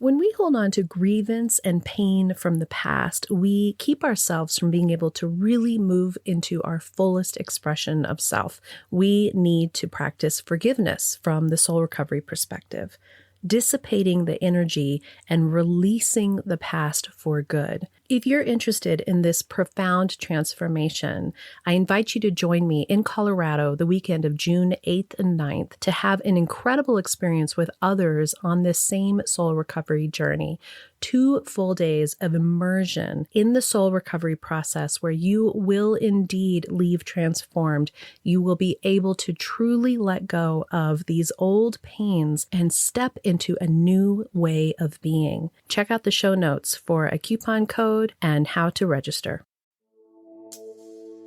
When we hold on to grievance and pain from the past, we keep ourselves from being able to really move into our fullest expression of self. We need to practice forgiveness from the soul recovery perspective, dissipating the energy and releasing the past for good. If you're interested in this profound transformation, I invite you to join me in Colorado the weekend of June 8th and 9th to have an incredible experience with others on this same soul recovery journey. 2 full days of immersion in the soul recovery process where you will indeed leave transformed. You will be able to truly let go of these old pains and step into a new way of being. Check out the show notes for a coupon code and how to register.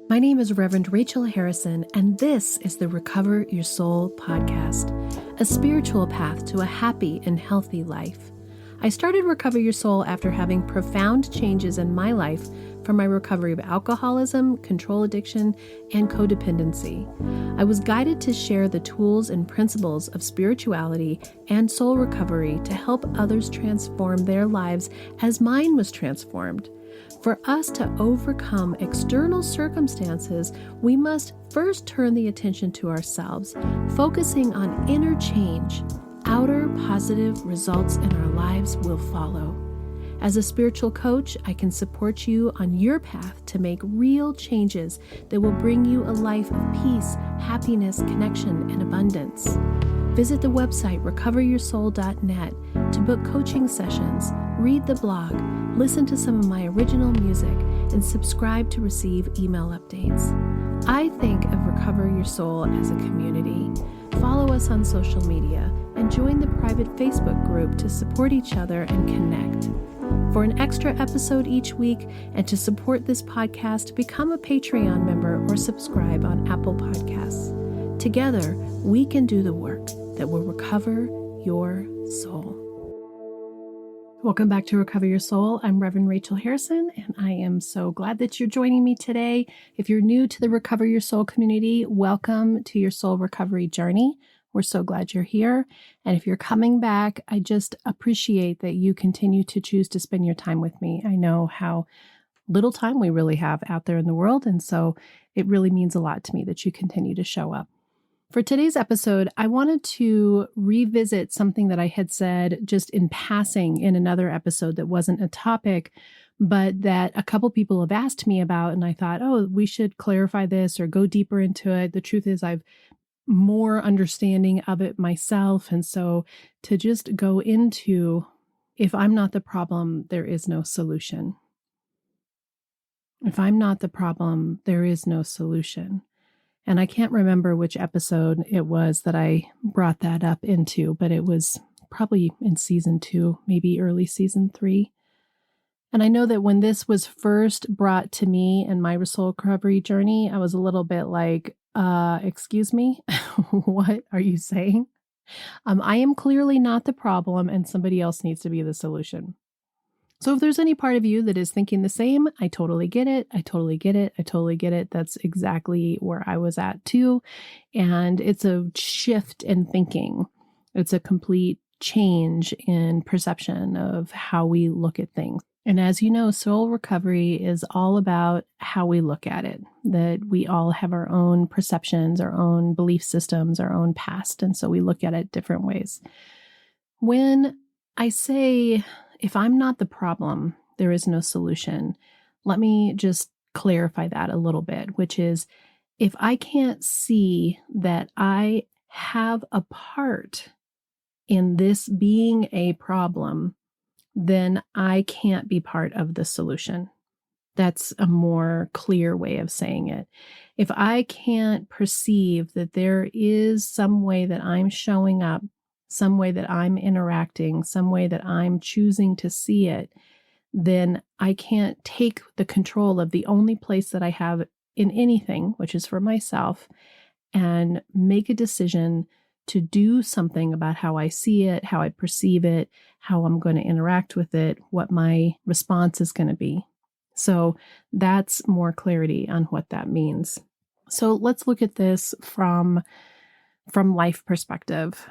My name is Reverend Rachel Harrison, and this is the Recover Your Soul podcast, a spiritual path to a happy and healthy life. I started Recover Your Soul after having profound changes in my life from my recovery of alcoholism, control addiction, and codependency. I was guided to share the tools and principles of spirituality and soul recovery to help others transform their lives as mine was transformed. For us to overcome external circumstances, we must first turn the attention to ourselves, focusing on inner change. Outer positive results in our lives will follow. As a spiritual coach, I can support you on your path to make real changes that will bring you a life of peace, happiness, connection, and abundance. Visit the website recoveryoursoul.net to book coaching sessions, read the blog, listen to some of my original music, and subscribe to receive email updates. I think of Recover Your Soul as a community. Follow us on social media and join the private Facebook group to support each other and connect. For an extra episode each week and to support this podcast, become a Patreon member or subscribe on Apple Podcasts. Together, we can do the work that will recover your soul. Welcome back to Recover Your Soul. I'm Reverend Rachel Harrison, and I am so glad that you're joining me today. If you're new to the Recover Your Soul community, welcome to your soul recovery journey. We're so glad you're here. And if you're coming back, I just appreciate that you continue to choose to spend your time with me. I know how little time we really have out there in the world, and so it really means a lot to me that you continue to show up. For today's episode, I wanted to revisit something that I had said just in passing in another episode that wasn't a topic, but that a couple people have asked me about, and I thought, oh, we should clarify this or go deeper into it. The truth is I've more understanding of it myself, and so to just go into, if I'm not the problem, there is no solution. If I'm not the problem, there is no solution. And I can't remember which episode it was that I brought that up into, but it was probably in season 2, maybe early season 3. And I know that when this was first brought to me in my soul recovery journey, I was a little bit like, excuse me, what are you saying? I am clearly not the problem and somebody else needs to be the solution. So if there's any part of you that is thinking the same, I totally get it. I totally get it. I totally get it. That's exactly where I was at too. And it's a shift in thinking. It's a complete change in perception of how we look at things. And as you know, soul recovery is all about how we look at it, that we all have our own perceptions, our own belief systems, our own past. And so we look at it different ways. When I say, if I'm not the problem, there is no solution, let me just clarify that a little bit, which is if I can't see that I have a part in this being a problem, then I can't be part of the solution. That's a more clear way of saying it. If I can't perceive that there is some way that I'm showing up, some way that I'm interacting, some way that I'm choosing to see it, then I can't take the control of the only place that I have in anything, which is for myself, and make a decision to do something about how I see it, how I perceive it, how I'm going to interact with it, what my response is going to be. So that's more clarity on what that means. So let's look at this from life perspective.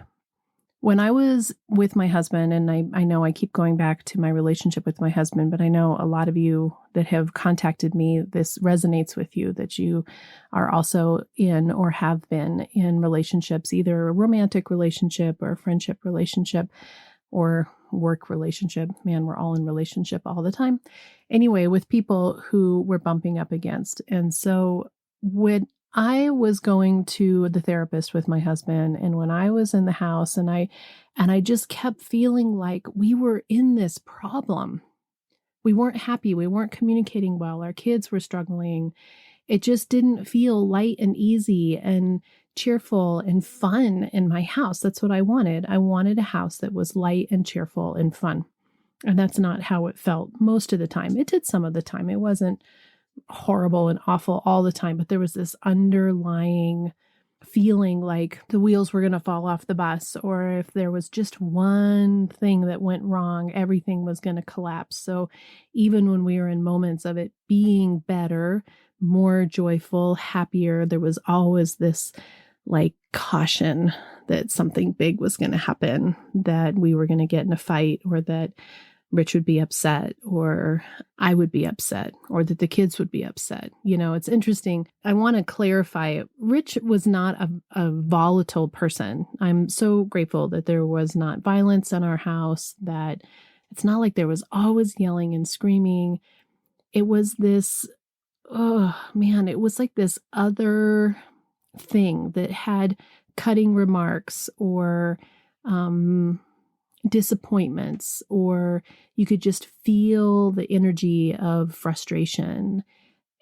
When I was with my husband, and I know I keep going back to my relationship with my husband, but I know a lot of you that have contacted me, this resonates with you, that you are also in or have been in relationships, either a romantic relationship or a friendship relationship or work relationship. Man, we're all in relationship all the time. Anyway, with people who we're bumping up against. And so when I was going to the therapist with my husband, and when I was in the house, and I just kept feeling like we were in this problem. We weren't happy. We weren't communicating well. Our kids were struggling. It just didn't feel light and easy and cheerful and fun in my house. That's what I wanted. I wanted a house that was light and cheerful and fun. And that's not how it felt most of the time. It did some of the time. It wasn't horrible and awful all the time, but there was this underlying feeling like the wheels were going to fall off the bus, or if there was just one thing that went wrong, everything was going to collapse. So even when we were in moments of it being better, more joyful, happier, there was always this like caution that something big was going to happen, that we were going to get in a fight, or that Rich would be upset, or I would be upset, or that the kids would be upset. You know, it's interesting. I want to clarify, Rich was not a volatile person. I'm so grateful that there was not violence in our house, that it's not like there was always yelling and screaming. It was this, oh man, it was like this other thing that had cutting remarks, or disappointments, or you could just feel the energy of frustration.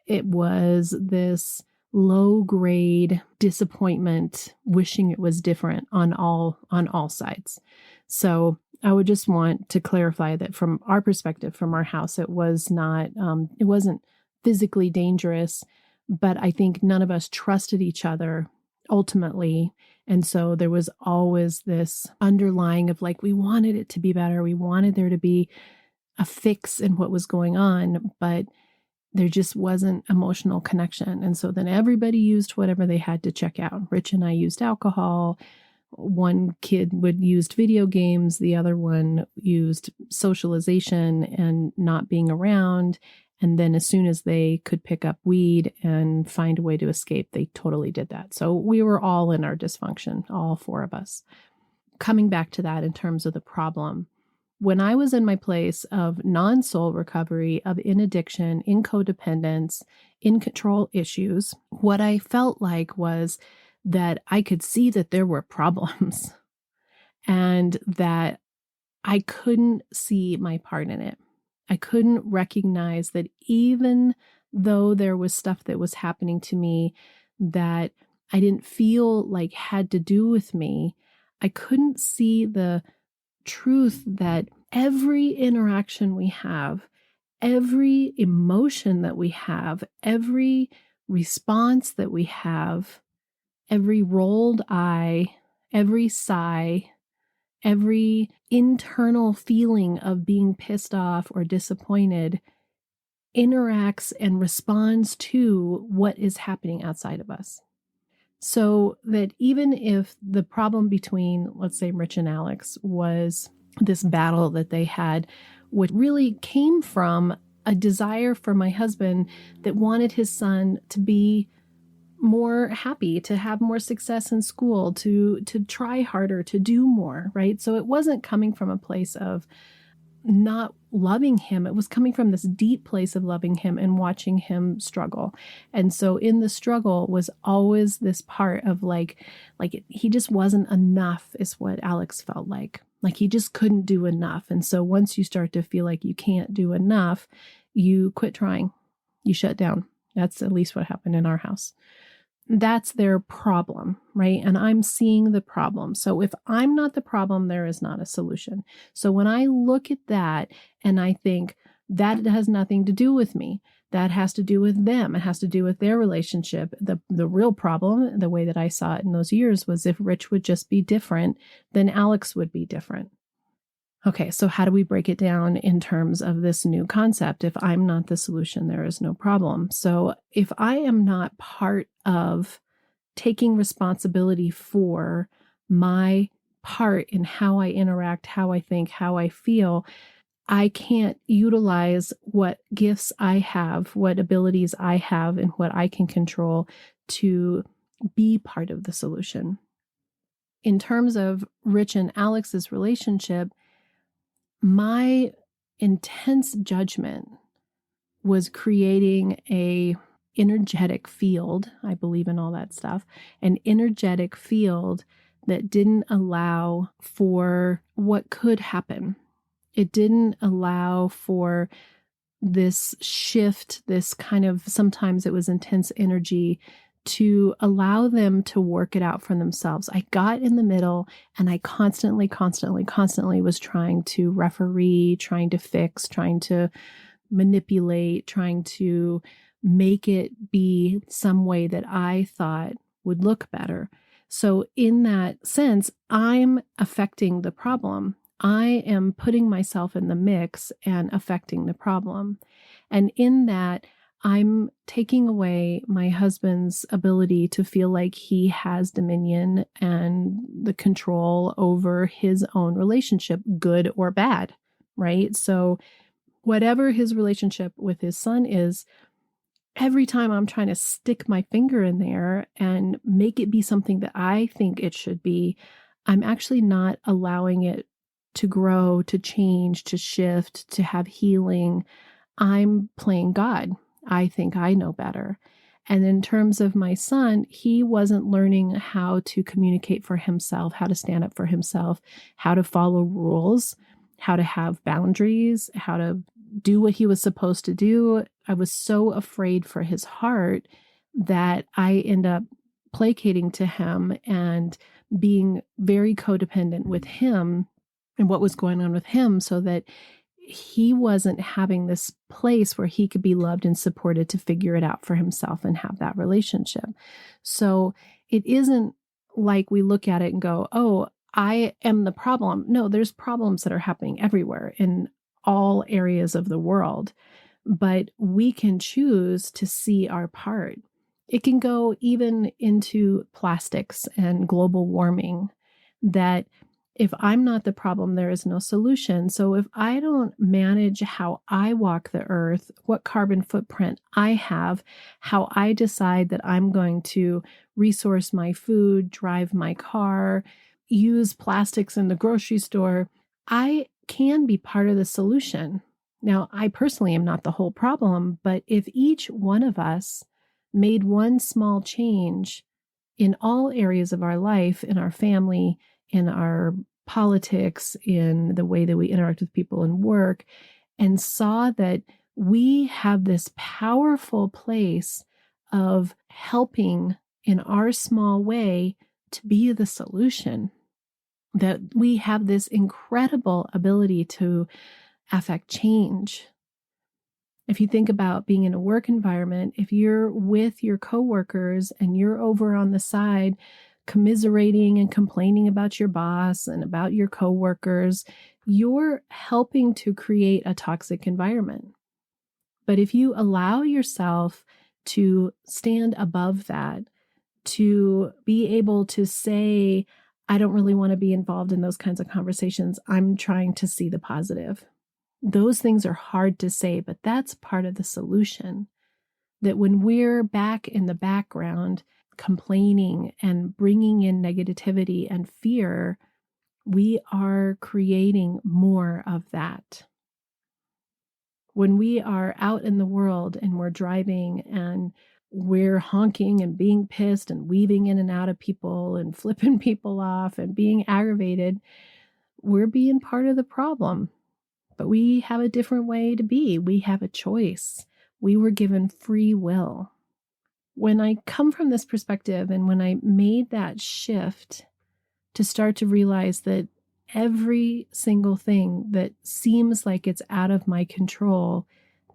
It was this low grade disappointment, wishing it was different on all sides. So I would just want to clarify that from our perspective, from our house, it was not, it wasn't physically dangerous, but I think none of us trusted each other ultimately. And so there was always this underlying of like, we wanted it to be better. We wanted there to be a fix in what was going on, but there just wasn't emotional connection. And so then everybody used whatever they had to check out. Rich and I used alcohol. One kid used video games. The other one used socialization and not being around. And then as soon as they could pick up weed and find a way to escape, they totally did that. So we were all in our dysfunction, all four of us. Coming back to that in terms of the problem, when I was in my place of non-soul recovery, of in addiction, in codependence, in control issues, what I felt like was that I could see that there were problems and that I couldn't see my part in it. I couldn't recognize that even though there was stuff that was happening to me that I didn't feel like had to do with me, I couldn't see the truth that every interaction we have, every emotion that we have, every response that we have, every rolled eye, every sigh, every internal feeling of being pissed off or disappointed interacts and responds to what is happening outside of us. So that even if the problem between, let's say, Rich and Alex was this battle that they had, what really came from a desire for my husband that wanted his son to be more happy, to have more success in school, to try harder, to do more, right? So it wasn't coming from a place of not loving him. It was coming from this deep place of loving him and watching him struggle. And so in the struggle was always this part of like he just wasn't enough, is what Alex felt like. Like he just couldn't do enough. And so once you start to feel like you can't do enough, you quit trying. You shut down. That's at least what happened in our house. That's their problem, right? And I'm seeing the problem. So if I'm not the problem, there is not a solution. So when I look at that and I think that has nothing to do with me, that has to do with them, it has to do with their relationship. The real problem, the way that I saw it in those years, was if Rich would just be different, then Alex would be different. Okay, so how do we break it down in terms of this new concept? If I'm not the solution, there is no problem. So if I am not part of taking responsibility for my part in how I interact, how I think, how I feel, I can't utilize what gifts I have, what abilities I have, and what I can control to be part of the solution. In terms of Rich and Alex's relationship, my intense judgment was creating a energetic field. I believe in all that stuff, an energetic field that didn't allow for what could happen. It didn't allow for this shift, this kind of, sometimes it was intense energy, to allow them to work it out for themselves. I got in the middle and I constantly was trying to referee, trying to fix, trying to manipulate, trying to make it be some way that I thought would look better. So in that sense, I'm affecting the problem. I am putting myself in the mix and affecting the problem. And in that, I'm taking away my husband's ability to feel like he has dominion and the control over his own relationship, good or bad, right? So whatever his relationship with his son is, every time I'm trying to stick my finger in there and make it be something that I think it should be, I'm actually not allowing it to grow, to change, to shift, to have healing. I'm playing God. I think I know better. And in terms of my son, he wasn't learning how to communicate for himself, how to stand up for himself, how to follow rules, how to have boundaries, how to do what he was supposed to do. I was so afraid for his heart that I end up placating to him and being very codependent with him and what was going on with him, so that he wasn't having this place where he could be loved and supported to figure it out for himself and have that relationship. So it isn't like we look at it and go, oh, I am the problem. No, there's problems that are happening everywhere in all areas of the world, but we can choose to see our part. It can go even into plastics and global warming, that if I'm not the problem, there is no solution. So if I don't manage how I walk the earth, what carbon footprint I have, how I decide that I'm going to resource my food, drive my car, use plastics in the grocery store, I can be part of the solution. Now, I personally am not the whole problem, but if each one of us made one small change in all areas of our life, in our family, in our politics, in the way that we interact with people in work, and saw that we have this powerful place of helping in our small way to be the solution, that we have this incredible ability to affect change. If you think about being in a work environment, if you're with your coworkers and you're over on the side commiserating and complaining about your boss and about your coworkers, you're helping to create a toxic environment. But if you allow yourself to stand above that, to be able to say, I don't really want to be involved in those kinds of conversations, I'm trying to see the positive. Those things are hard to say, but that's part of the solution. That when we're back in the background, complaining and bringing in negativity and fear, we are creating more of that. When we are out in the world and we're driving and we're honking and being pissed and weaving in and out of people and flipping people off and being aggravated, we're being part of the problem. But we have a different way to be. We have a choice. We were given free will. When I come from this perspective and when I made that shift to start to realize that every single thing that seems like it's out of my control,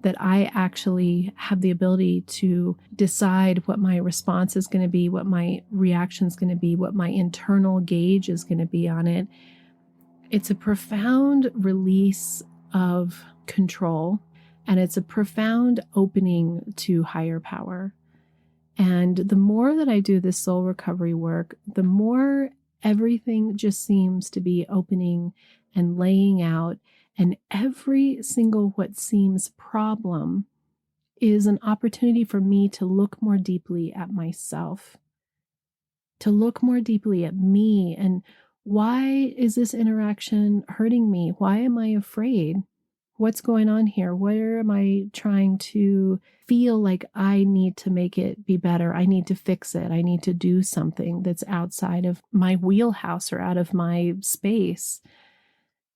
that I actually have the ability to decide what my response is going to be, what my reaction is going to be, what my internal gauge is going to be on it, it's a profound release of control, and it's a profound opening to higher power. And the more that I do this soul recovery work, the more Everything just seems to be opening and laying out, and every single what seems problem is an opportunity for me to look more deeply at myself, to look more deeply at me. And why is this interaction hurting me? Why am I afraid? What's going on here? Where am I trying to feel like I need to make it be better? I need to fix it. I need to do something that's outside of my wheelhouse or out of my space.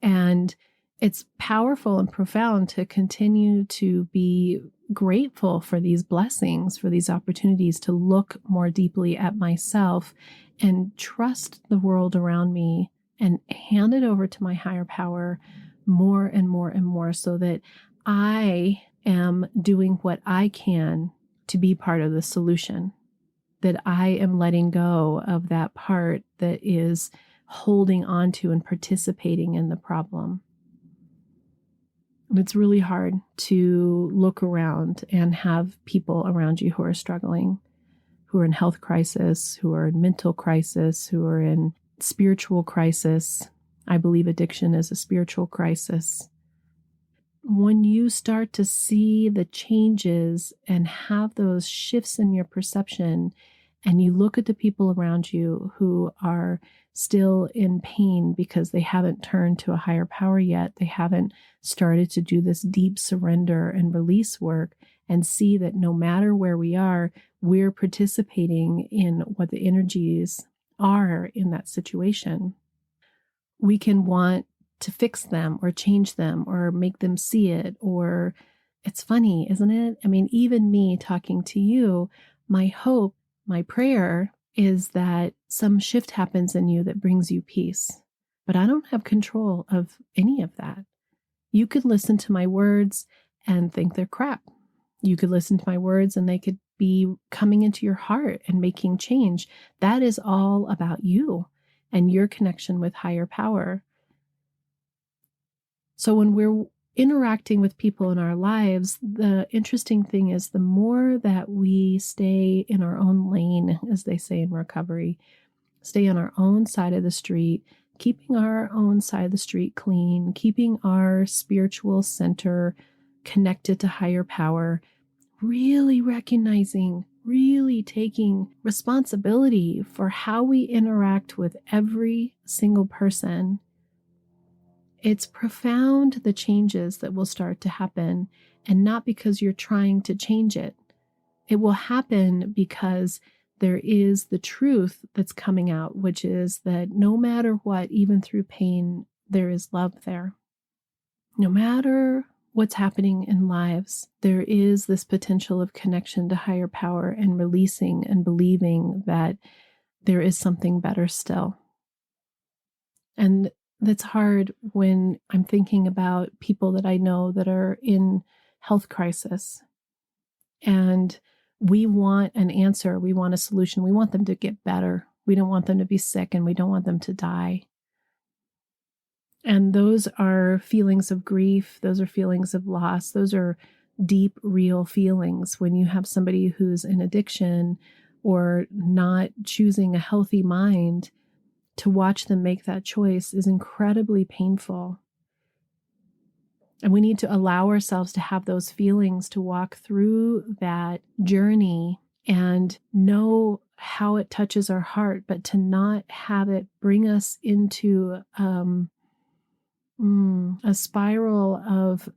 And it's powerful and profound to continue to be grateful for these blessings, for these opportunities to look more deeply at myself and trust the world around me and hand it over to my higher power more and more and more, so that I am doing what I can to be part of the solution, that I am letting go of that part that is holding on to and participating in the problem. And it's really hard to look around and have people around you who are struggling, who are in health crisis, who are in mental crisis, who are in spiritual crisis. I believe addiction is a spiritual crisis. When you start to see the changes and have those shifts in your perception, and you look at the people around you who are still in pain because they haven't turned to a higher power yet, they haven't started to do this deep surrender and release work, and see that no matter where we are, we're participating in what the energies are in that situation. We can want to fix them or change them or make them see it. Or it's funny, isn't it? I mean, even me talking to you, my hope, my prayer is that some shift happens in you that brings you peace. But I don't have control of any of that. You could listen to my words and think they're crap. You could listen to my words and they could be coming into your heart and making change. That is all about you and your connection with higher power. So when we're interacting with people in our lives, the interesting thing is the more that we stay in our own lane, as they say in recovery, stay on our own side of the street, keeping our own side of the street clean, keeping our spiritual center connected to higher power, really recognizing, really taking responsibility for how we interact with every single person. It's profound, the changes that will start to happen, and not because you're trying to change it. It will happen because there is the truth that's coming out, which is that no matter what, even through pain, there is love there. No matter what's happening in lives, there is this potential of connection to higher power and releasing and believing that there is something better still. And that's hard when I'm thinking about people that I know that are in health crisis. And we want an answer. We want a solution. We want them to get better. We don't want them to be sick, and we don't want them to die. And those are feelings of grief. Those are feelings of loss. Those are deep, real feelings. When you have somebody who's in addiction or not choosing a healthy mind, to watch them make that choice is incredibly painful. And we need to allow ourselves to have those feelings, to walk through that journey and know how it touches our heart, but to not have it bring us into a spiral of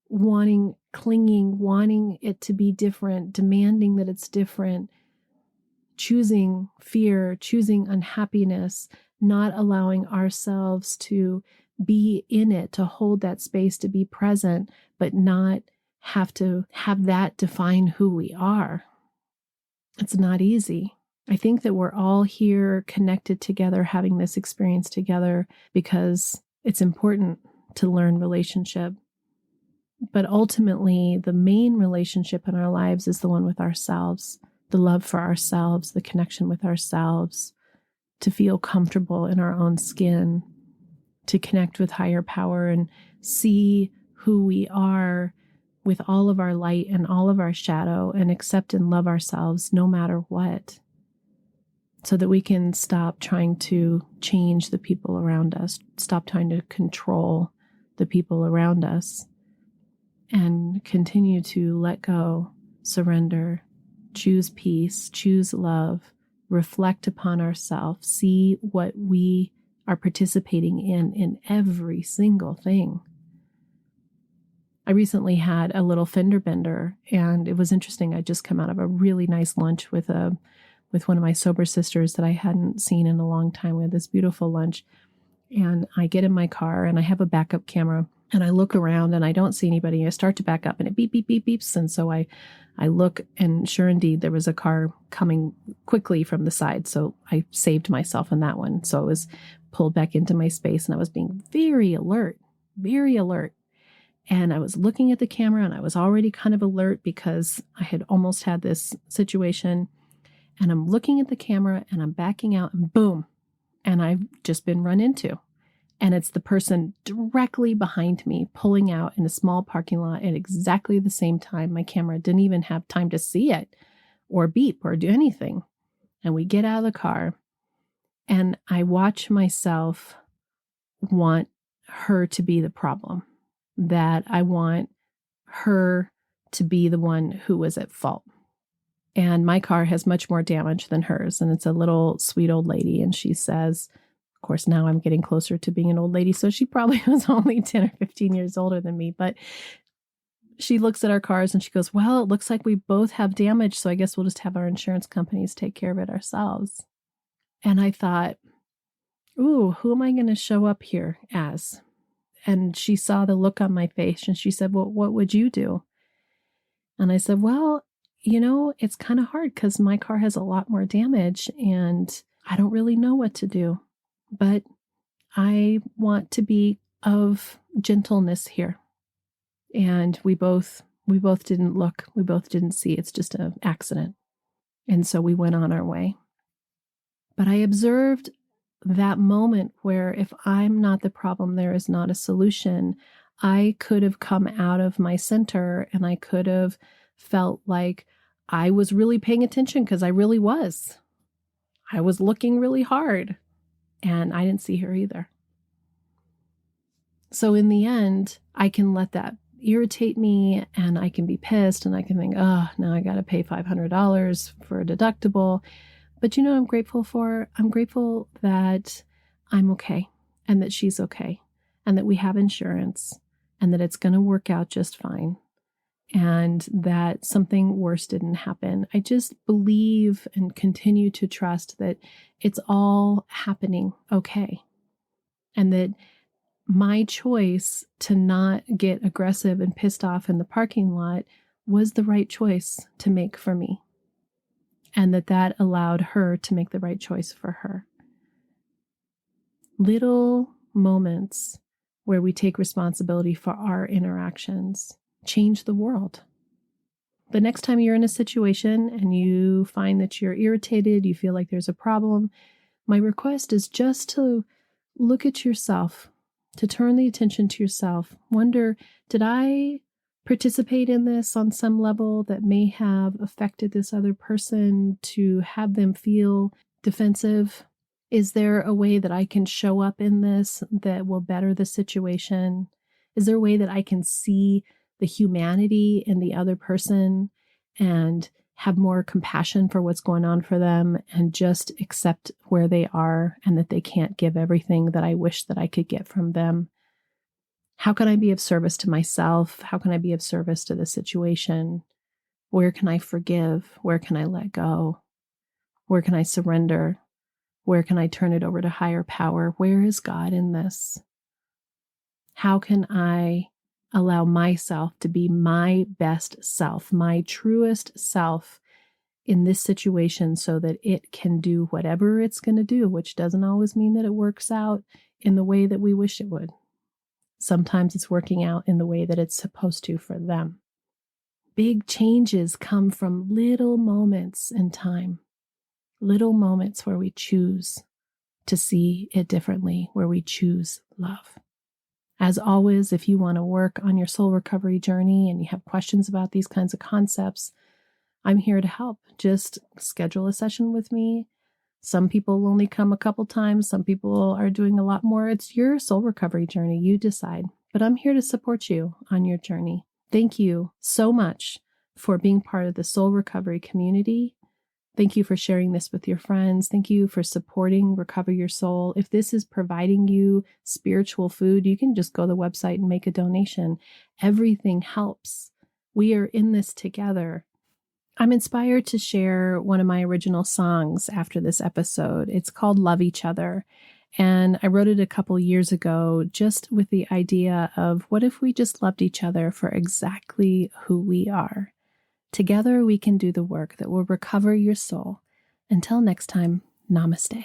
wanting, clinging, wanting it to be different, demanding that it's different, choosing fear, choosing unhappiness, not allowing ourselves to be in it, to hold that space, to be present, but not have to have that define who we are. It's not easy. I think that we're all here connected together, having this experience together because it's important to learn relationship. But ultimately, the main relationship in our lives is the one with ourselves, the love for ourselves, the connection with ourselves, to feel comfortable in our own skin, to connect with higher power and see who we are with all of our light and all of our shadow, and accept and love ourselves no matter what. so that we can stop trying to change the people around us, stop trying to control the people around us, and continue to let go, surrender, choose peace, choose love, reflect upon ourselves, see what we are participating in every single thing. I recently had a little fender bender, and it was interesting. I just come out of a really nice lunch with one of my sober sisters that I hadn't seen in a long time. We had this beautiful lunch, and I get in my car and I have a backup camera, and I look around and I don't see anybody. I start to back up and it beep, beep, beep, beeps. And so I look, and sure indeed, there was a car coming quickly from the side. So I saved myself in that one. So I was pulled back into my space, and I was being very alert, very alert. And I was looking at the camera, and I was already kind of alert because I had almost had this situation. And I'm looking at the camera and I'm backing out, and boom. And I've just been run into. And it's the person directly behind me pulling out in a small parking lot at exactly the same time. My camera didn't even have time to see it or beep or do anything. And we get out of the car, and I watch myself want her to be the problem, that I want her to be the one who was at fault. And my car has much more damage than hers. And it's a little sweet old lady. And she says, of course, now I'm getting closer to being an old lady. So she probably was only 10 or 15 years older than me. But she looks at our cars and she goes, well, it looks like we both have damage. So I guess we'll just have our insurance companies take care of it ourselves. And I thought, ooh, who am I going to show up here as? And she saw the look on my face and she said, well, what would you do? And I said, well, it's kind of hard because my car has a lot more damage and I don't really know what to do. But I want to be of gentleness here. And we both didn't look. We both didn't see. It's just an accident. And so we went on our way. But I observed that moment where if I'm not the problem, there is not a solution. I could have come out of my center and I could have felt like I was really paying attention because I really was. I was looking really hard and I didn't see her either. So in the end, I can let that irritate me and I can be pissed and I can think, oh, now I got to pay $500 for a deductible. But you know what I'm grateful for? I'm grateful that I'm okay and that she's okay and that we have insurance and that it's going to work out just fine and that something worse didn't happen. I just believe and continue to trust that it's all happening okay and that my choice to not get aggressive and pissed off in the parking lot was the right choice to make for me. And that allowed her to make the right choice for her. Little moments where we take responsibility for our interactions change the world. The next time you're in a situation and you find that you're irritated, you feel like there's a problem, my request is just to look at yourself, to turn the attention to yourself. Wonder, did I participate in this on some level that may have affected this other person to have them feel defensive? Is there a way that I can show up in this that will better the situation? Is there a way that I can see the humanity in the other person and have more compassion for what's going on for them and just accept where they are and that they can't give everything that I wish that I could get from them? How can I be of service to myself? How can I be of service to the situation? Where can I forgive? Where can I let go? Where can I surrender? Where can I turn it over to higher power? Where is God in this? How can I allow myself to be my best self, my truest self in this situation so that it can do whatever it's going to do, which doesn't always mean that it works out in the way that we wish it would. Sometimes it's working out in the way that it's supposed to for them. Big changes come from little moments in time, little moments where we choose to see it differently, where we choose love. As always, if you want to work on your soul recovery journey and you have questions about these kinds of concepts, I'm here to help. Just schedule a session with me. Some people only come a couple times. Some people are doing a lot more. It's your soul recovery journey. You decide. But I'm here to support you on your journey. Thank you so much for being part of the soul recovery community. Thank you for sharing this with your friends. Thank you for supporting Recover Your Soul. If this is providing you spiritual food, you can just go to the website and make a donation. Everything helps. We are in this together. I'm inspired to share one of my original songs after this episode. It's called Love Each Other. And I wrote it a couple years ago just with the idea of what if we just loved each other for exactly who we are? Together we can do the work that will recover your soul. Until next time, namaste.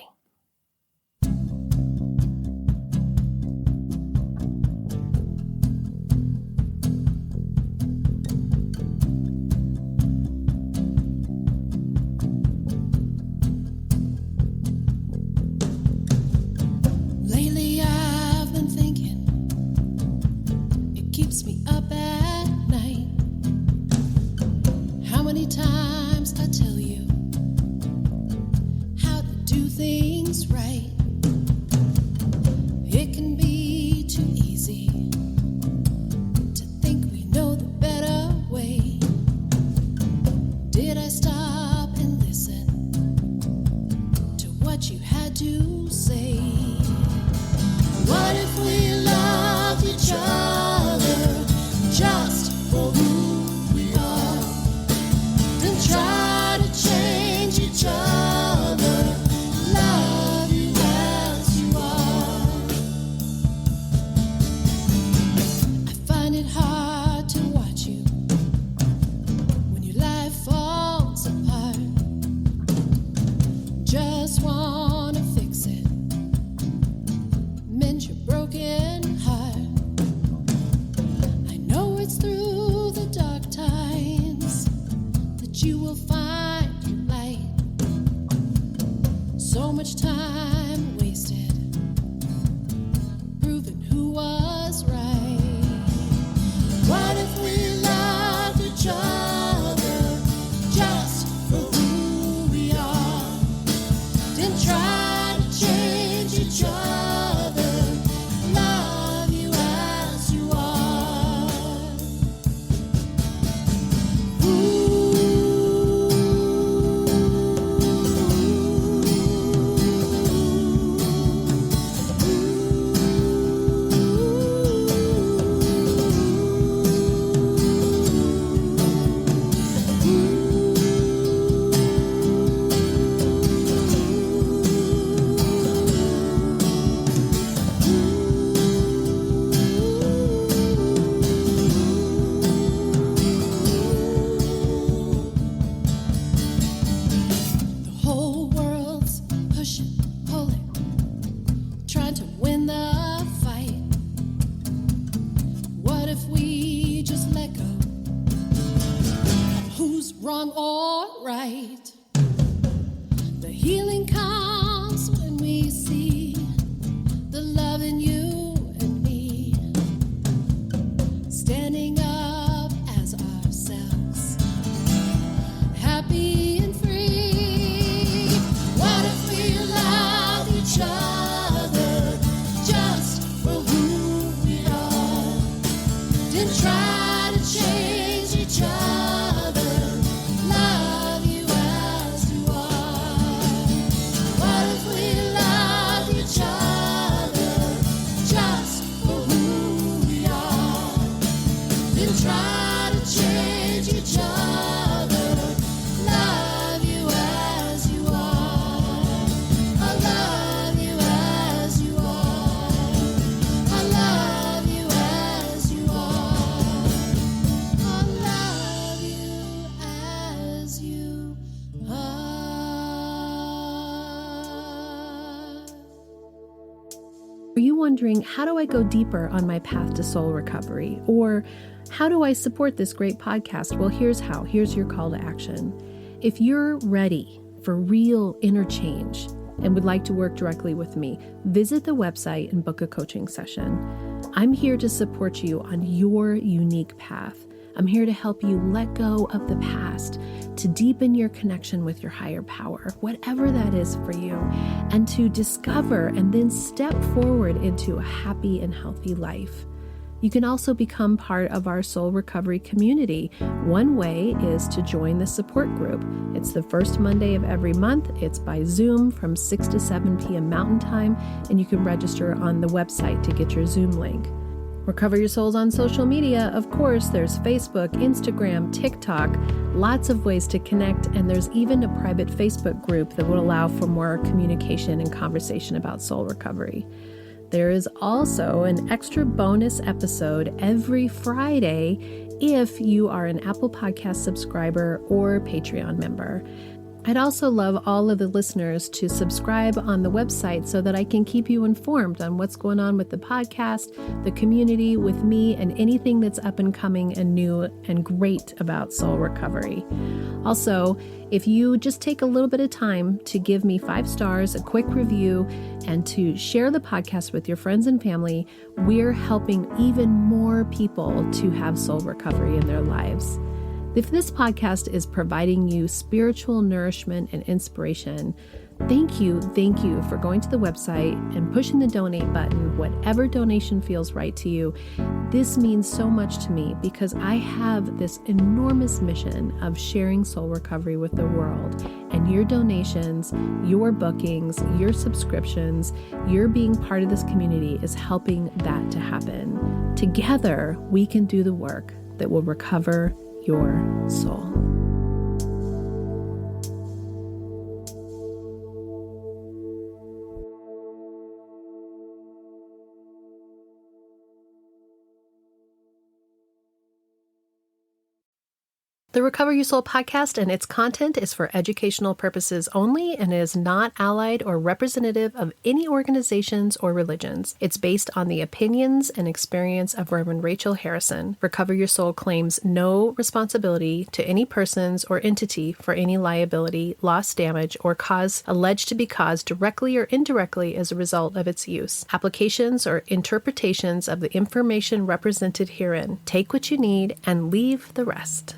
Lately I've been thinking, it keeps me up at night. How many times I tell you how to do things right? It can be too easy to think we know the better way. Did I stop and listen to what you had to say? What if we loved each other just for who we are? Then try to change each other, love you as you are. I find it hard to watch you when your life falls apart. Just wanna fix it, mend your broken heart. I know it's through the dark times that you will find your light. So much time wasted proving who was right. What if we loved each other just for who we are? Then try to change each other, love you as you are. The whole world's pushing, pulling, trying to win the fight. What if we just let go of who's wrong or right? The healing comes when we see the love in you and me, standing up as ourselves, happy and free. What if we loved each other just for who we are? Then try to change each other, love you as you are. What if we loved each other just for who we are? Then try to change each other, love you as you are. I love you as you are. I love you as you are. I love you as you are. Are you wondering, how do I go deeper on my path to soul recovery? Or how do I support this great podcast? Well, here's how. Here's your call to action. If you're ready for real inner change and would like to work directly with me, visit the website and book a coaching session. I'm here to support you on your unique path. I'm here to help you let go of the past, to deepen your connection with your higher power, whatever that is for you, and to discover and then step forward into a happy and healthy life. You can also become part of our soul recovery community. One way is to join the support group. It's the first Monday of every month. It's by Zoom from 6 to 7 p.m. Mountain Time, and you can register on the website to get your Zoom link. Recover Your Souls on social media. Of course, there's Facebook, Instagram, TikTok, lots of ways to connect, and there's even a private Facebook group that will allow for more communication and conversation about soul recovery. There is also an extra bonus episode every Friday if you are an Apple Podcast subscriber or Patreon member. I'd also love all of the listeners to subscribe on the website so that I can keep you informed on what's going on with the podcast, the community, with me, and anything that's up and coming and new and great about soul recovery. Also, if you just take a little bit of time to give me 5 stars, a quick review, and to share the podcast with your friends and family, we're helping even more people to have soul recovery in their lives. If this podcast is providing you spiritual nourishment and inspiration, thank you for going to the website and pushing the donate button, whatever donation feels right to you. This means so much to me because I have this enormous mission of sharing soul recovery with the world. And your donations, your bookings, your subscriptions, your being part of this community is helping that to happen. Together, we can do the work that will recover your soul. The Recover Your Soul podcast and its content is for educational purposes only and is not allied or representative of any organizations or religions. It's based on the opinions and experience of Reverend Rachel Harrison. Recover Your Soul claims no responsibility to any persons or entity for any liability, loss, damage, or cause alleged to be caused directly or indirectly as a result of its use. Applications or interpretations of the information represented herein. Take what you need and leave the rest.